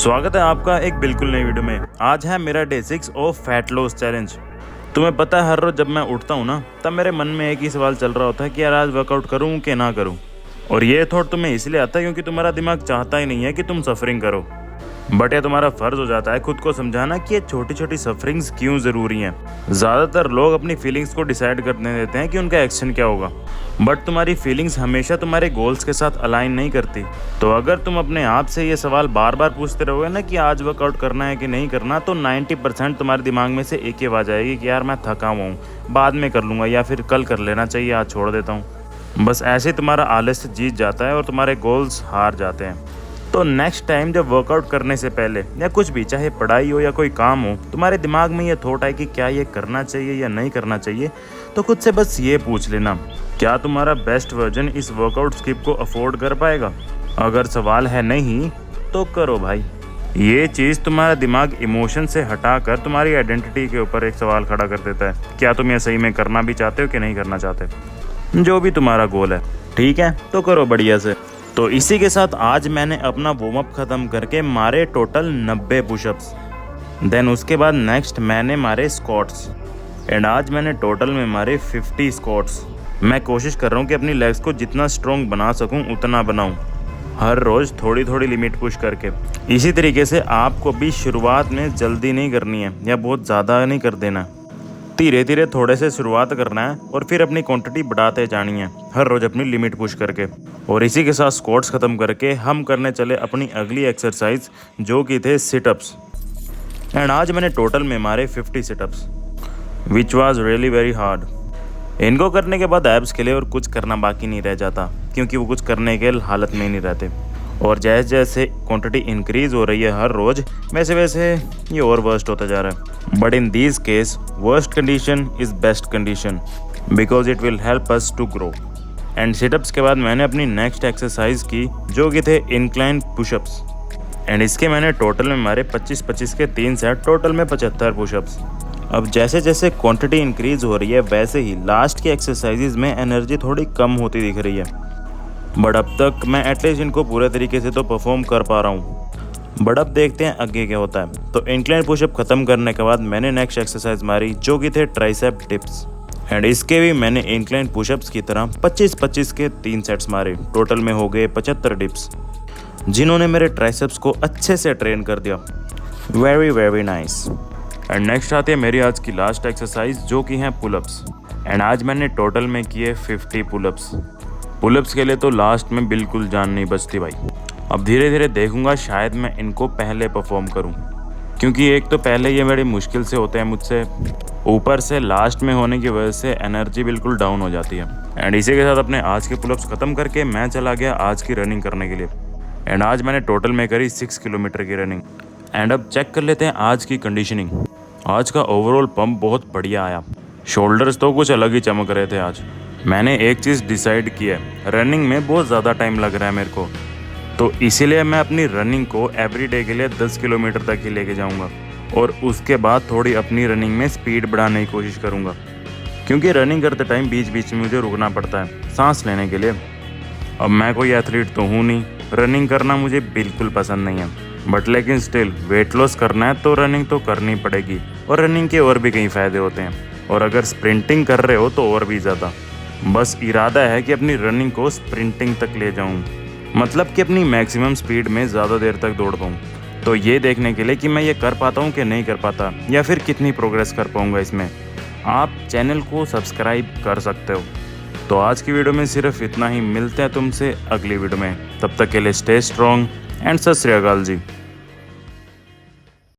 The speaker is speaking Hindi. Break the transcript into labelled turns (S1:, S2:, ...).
S1: स्वागत है आपका एक बिल्कुल नई वीडियो में। आज है मेरा day 6 of fat loss challenge. तुम्हें पता है हर रोज जब मैं उठता हूँ ना, तब मेरे मन में एक ही सवाल चल रहा होता है कि यार आज वर्कआउट करूँ कि ना करूँ। और ये थॉट तुम्हें इसलिए आता है क्योंकि तुम्हारा दिमाग चाहता ही नहीं है कि तुम सफरिंग करो, बट ये तुम्हारा फर्ज हो जाता है खुद को समझाना कि ये छोटी छोटी सफरिंग्स क्यों ज़रूरी हैं। ज़्यादातर लोग अपनी फीलिंग्स को डिसाइड करने देते हैं कि उनका एक्शन क्या होगा, बट तुम्हारी फीलिंग्स हमेशा तुम्हारे गोल्स के साथ अलाइन नहीं करती। तो अगर तुम अपने आप से ये सवाल बार बार पूछते रहोगे ना कि आज वर्कआउट करना है कि नहीं करना, तो 90% तुम्हारे दिमाग में से एक ही आवाज़ आएगी कि यार मैं थका हुआ हूँ, बाद में कर लूँगा, या फिर कल कर लेना चाहिए, आज छोड़ देता हूँ। बस ऐसे ही तुम्हारा आलस्य जीत जाता है और तुम्हारे गोल्स हार जाते हैं। तो नेक्स्ट टाइम जब वर्कआउट करने से पहले या कुछ भी, चाहे पढ़ाई हो या कोई काम हो, तुम्हारे दिमाग में ये थॉट आए कि क्या ये करना चाहिए या नहीं करना चाहिए, तो खुद से बस ये पूछ लेना, क्या तुम्हारा बेस्ट वर्जन इस वर्कआउट स्किप को अफोर्ड कर पाएगा। अगर सवाल है नहीं तो करो भाई। ये चीज़ तुम्हारा दिमाग इमोशन से हटाकर तुम्हारी आइडेंटिटी के ऊपर एक सवाल खड़ा कर देता है, क्या तुम ये सही में करना भी चाहते हो कि नहीं करना चाहते। जो भी तुम्हारा गोल है, ठीक है, तो करो बढ़िया से। तो इसी के साथ आज मैंने अपना वार्म अप ख़त्म करके मारे टोटल 90 पुशअप्स। देन उसके बाद नेक्स्ट मैंने मारे स्क्वाट्स, एंड आज मैंने टोटल में मारे 50 स्क्वाट्स। मैं कोशिश कर रहा हूँ कि अपनी लेग्स को जितना स्ट्रॉन्ग बना सकूँ उतना बनाऊँ, हर रोज़ थोड़ी थोड़ी लिमिट पुश करके। इसी तरीके से आपको भी शुरुआत में जल्दी नहीं करनी है या बहुत ज़्यादा नहीं कर देना, धीरे धीरे थोड़े से शुरुआत करना है और फिर अपनी क्वांटिटी बढ़ाते जानी है, हर रोज़ अपनी लिमिट पुश करके। और इसी के साथ स्क्वाट्स ख़त्म करके हम करने चले अपनी अगली एक्सरसाइज, जो कि थे सिटअप्स। एंड आज मैंने टोटल में मारे 50 sit-ups, which was really very hard. इनको करने के बाद एब्स के लिए और कुछ करना बाकी नहीं रह जाता, क्योंकि वो कुछ करने के हालत में ही नहीं रहते। और जैसे जैसे क्वांटिटी इंक्रीज़ हो रही है हर रोज़, वैसे वैसे ये और वर्स्ट होता जा रहा है। But in this case worst condition is best condition, because it will help us to grow. And sit ups के बाद मैंने अपनी नेक्स्ट एक्सरसाइज की, जो कि थे इंक्लाइन पुशअप्स। एंड इसके मैंने टोटल में मारे 25-25 के 3 सेट, टोटल में 75 पुशअप्स। अब जैसे जैसे क्वांटिटी इंक्रीज़ हो रही है, वैसे ही लास्ट की एक्सरसाइजेज में एनर्जी थोड़ी कम होती दिख रही है, बट अब तक मैं एटलीस्ट इनको पूरे तरीके से तो परफॉर्म कर पा रहा हूँ। बट अब देखते हैं आगे क्या होता है। तो इंक्लाइन पुशअप ख़त्म करने के बाद मैंने नेक्स्ट एक्सरसाइज मारी, जो कि थे ट्राइसेप डिप्स। एंड इसके भी मैंने इंक्लाइन पुशअप्स की तरह 25-25 के 3 सेट्स मारे, टोटल में हो गए 75 डिप्स, जिन्होंने मेरे ट्राइसेप्स को अच्छे से ट्रेन कर दिया। Very very nice. And next आती है मेरी आज की लास्ट एक्सरसाइज, जो कि हैं पुलअप्स। एंड आज मैंने टोटल में किए 50 पुलअप्स। पुलअप्स के लिए तो लास्ट में बिल्कुल जान नहीं बचती भाई। अब धीरे धीरे देखूंगा, शायद मैं इनको पहले परफॉर्म करूं, क्योंकि एक तो पहले ये बड़ी मुश्किल से होते हैं मुझसे, ऊपर से लास्ट में होने की वजह से एनर्जी बिल्कुल डाउन हो जाती है। एंड इसी के साथ अपने आज के पुलअप्स ख़त्म करके मैं चला गया आज की रनिंग करने के लिए। एंड आज मैंने टोटल में करी 6 किलोमीटर की रनिंग। एंड अब चेक कर लेते हैं आज की कंडीशनिंग। आज का ओवरऑल पंप बहुत बढ़िया आया, शोल्डर्स तो कुछ अलग ही चमक रहे थे आज। मैंने एक चीज़ डिसाइड की है, रनिंग में बहुत ज़्यादा टाइम लग रहा है मेरे को, तो इसीलिए मैं अपनी रनिंग को एवरी डे के लिए 10 किलोमीटर तक ही लेके जाऊंगा, और उसके बाद थोड़ी अपनी रनिंग में स्पीड बढ़ाने की कोशिश करूंगा, क्योंकि रनिंग करते टाइम बीच बीच में मुझे रुकना पड़ता है सांस लेने के लिए। अब मैं कोई एथलीट तो हूँ नहीं, रनिंग करना मुझे बिल्कुल पसंद नहीं है, बट लेकिन स्टिल वेट लॉस करना है तो रनिंग तो करनी पड़ेगी। और रनिंग के और भी कई फ़ायदे होते हैं, और अगर स्प्रिंटिंग कर रहे हो तो और भी ज़्यादा। बस इरादा है कि अपनी रनिंग को स्प्रिंटिंग तक ले जाऊं, मतलब कि अपनी मैक्सिमम स्पीड में ज़्यादा देर तक दौड़ पाऊँ। तो ये देखने के लिए कि मैं ये कर पाता हूँ कि नहीं कर पाता, या फिर कितनी प्रोग्रेस कर पाऊँगा इसमें, आप चैनल को सब्सक्राइब कर सकते हो। तो आज की वीडियो में सिर्फ इतना ही, मिलते हैं तुमसे अगली वीडियो में, तब तक के लिए स्टे स्ट्रॉन्ग एंड सत श्री अकाल जी।